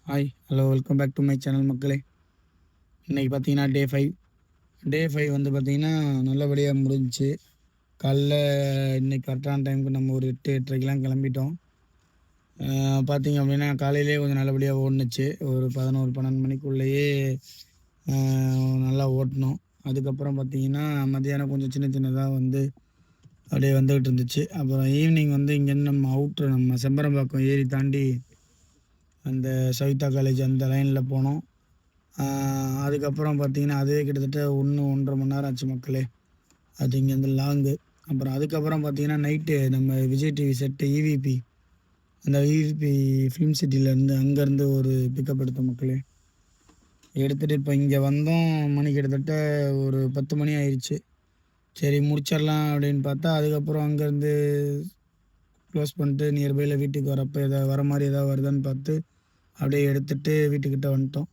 Hi hello welcome back to my channel மக்களே. இன்றைக்கி பார்த்தீங்கன்னா டே ஃபைவ் வந்து பார்த்திங்கன்னா நல்லபடியாக முடிஞ்சிச்சு. காலைல இன்றைக்கி கரெக்டான டைமுக்கு நம்ம ஒரு 8-8:30க்கெலாம் கிளம்பிட்டோம். பார்த்திங்க அப்படின்னா காலையிலேயே கொஞ்சம் நல்லபடியாக ஓடுனுச்சு. ஒரு 11-12 மணிக்குள்ளேயே நல்லா ஓட்டினோம். அதுக்கப்புறம் பார்த்திங்கன்னா மத்தியானம் கொஞ்சம் சின்ன சின்னதாக வந்து அப்படியே வந்துக்கிட்டு இருந்துச்சு. அப்புறம் ஈவினிங் வந்து இங்கேருந்து நம்ம செம்பரம்பாக்கம் ஏரி தாண்டி அந்த சவிதா காலேஜ் அந்த லைனில் போனோம். அதுக்கப்புறம் பார்த்தீங்கன்னா, அதுவே கிட்டத்தட்ட 1-1.5 மணி நேரம் ஆச்சு மக்களே. அது இங்கேருந்து லாங்கு. அப்புறம் அதுக்கப்புறம் பார்த்தீங்கன்னா, நைட்டு நம்ம விஜய் டிவி செட்டு ஈவிபி அந்த ஈவிபி ஃபிலிம் சிட்டிலேருந்து அங்கேருந்து ஒரு பிக்கப் எடுத்தோம் மக்களே. எடுத்துகிட்டு இப்போ இங்கே வந்தோம். மணி கிட்டத்தட்ட ஒரு 10 மணி ஆயிடுச்சு. சரி முடிச்சிடலாம் அப்படின்னு பார்த்தா, அதுக்கப்புறம் அங்கேருந்து க்ளோஸ் பண்ணிட்டு நியர்பையில் வீட்டுக்கு வரப்போ வர மாதிரி ஏதாவது வருதான்னு பார்த்து அப்படியே எடுத்துகிட்டு வீட்டுக்கிட்ட வந்துட்டோம்.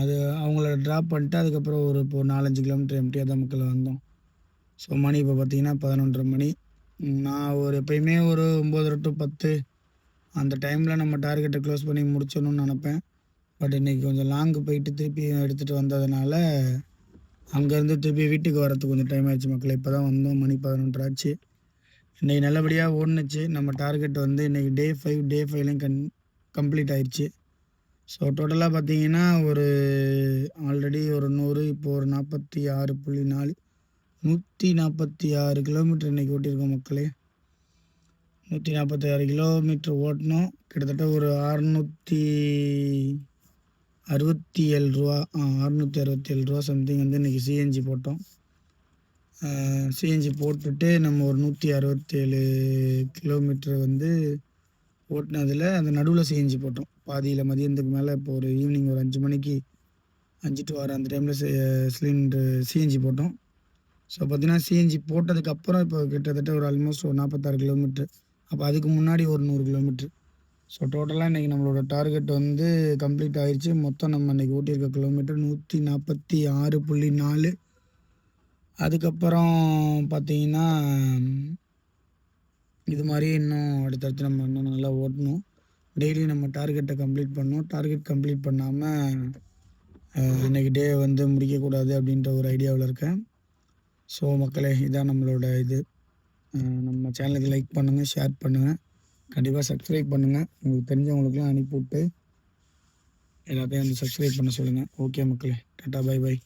அது அவங்கள ட்ராப் பண்ணிட்டு அதுக்கப்புறம் இப்போ 4-5 கிலோமீட்டர் எம்டியாக தான் மக்கள் வந்தோம். ஸோ மணி இப்போ பார்த்தீங்கன்னா 11:30 மணி. நான் எப்பயுமே ஒரு 9:30 to 10 அந்த டைமில் நம்ம டார்கெட்டை க்ளோஸ் பண்ணி முடிச்சிடணும்னு நினப்பேன். பட் இன்றைக்கி கொஞ்சம் லாங்கு போயிட்டு திருப்பி எடுத்துகிட்டு வந்ததுனால அங்கேருந்து திருப்பி வீட்டுக்கு வரத்துக்கு கொஞ்சம் டைம் ஆயிடுச்சு மக்களே. இப்போ தான் வந்தோம். மணி 11:30 ஆச்சு. இன்றைக்கி நல்லபடியாக ஓடுனுச்சு. நம்ம டார்கெட் வந்து இன்றைக்கி டே 5லையும் கம்ப்ளீட் ஆயிடுச்சு. ஸோ டோட்டலாக பார்த்தீங்கன்னா ஆல்ரெடி ஒரு 100 இப்போ ஒரு 46.4 146 கிலோமீட்டர் இன்றைக்கி ஓட்டியிருக்கோம் மக்களே. 146 கிலோமீட்டர் ஓட்டினோம். கிட்டத்தட்ட ஒரு 667 ரூபா 667 ரூபா சம்திங் வந்து இன்றைக்கி சிஎன்ஜி போட்டோம். சிஎன்ஜி போட்டுட்டு நம்ம ஒரு 167 கிலோமீட்டர் வந்து ஓட்டினதில் அந்த நடுவில் சிஎன்ஜி போட்டோம். பாதியில் மதியானத்துக்கு மேலே இப்போ ஒரு ஈவினிங் ஒரு 5 மணிக்கு 5 to 6 அந்த டைமில் சிலிண்டர் சிஎன்ஜி போட்டோம். ஸோ பார்த்தீங்கன்னா சிஎன்ஜி போட்டதுக்கப்புறம் இப்போ கிட்டத்தட்ட ஒரு ஆல்மோஸ்ட் ஒரு 46 கிலோமீட்ரு. அப்போ அதுக்கு முன்னாடி ஒரு 100 கிலோமீட்ரு. ஸோ டோட்டலாக இன்றைக்கி நம்மளோட டார்கெட் வந்து கம்ப்ளீட் ஆயிடுச்சு. மொத்தம் நம்ம இன்றைக்கி ஓட்டியிருக்க கிலோமீட்டர் 146.4. அதுக்கப்புறம் பார்த்தீங்கன்னா இது மாதிரி இன்னும் அடுத்தடுத்து நம்ம இன்னும் நல்லா ஓட்டணும். டெய்லி நம்ம டார்கெட்டை கம்ப்ளீட் பண்ணணும். டார்கெட் கம்ப்ளீட் பண்ணாமல் இன்றைக்கி டே வந்து முடிக்கக்கூடாது அப்படின்ற ஒரு ஐடியாவில் இருக்கேன். ஸோ மக்களே, இதான் நம்மளோட இது. நம்ம சேனலுக்கு லைக் பண்ணுங்கள், ஷேர் பண்ணுங்கள், கண்டிப்பாக சப்ஸ்கிரைப் பண்ணுங்கள். உங்களுக்கு தெரிஞ்சவங்களுக்குலாம் அனுப்பிவிட்டு எல்லாத்தையும் வந்து சப்ஸ்கிரைப் பண்ண சொல்லுங்கள். ஓகே மக்களே, டாட்டா பை பை.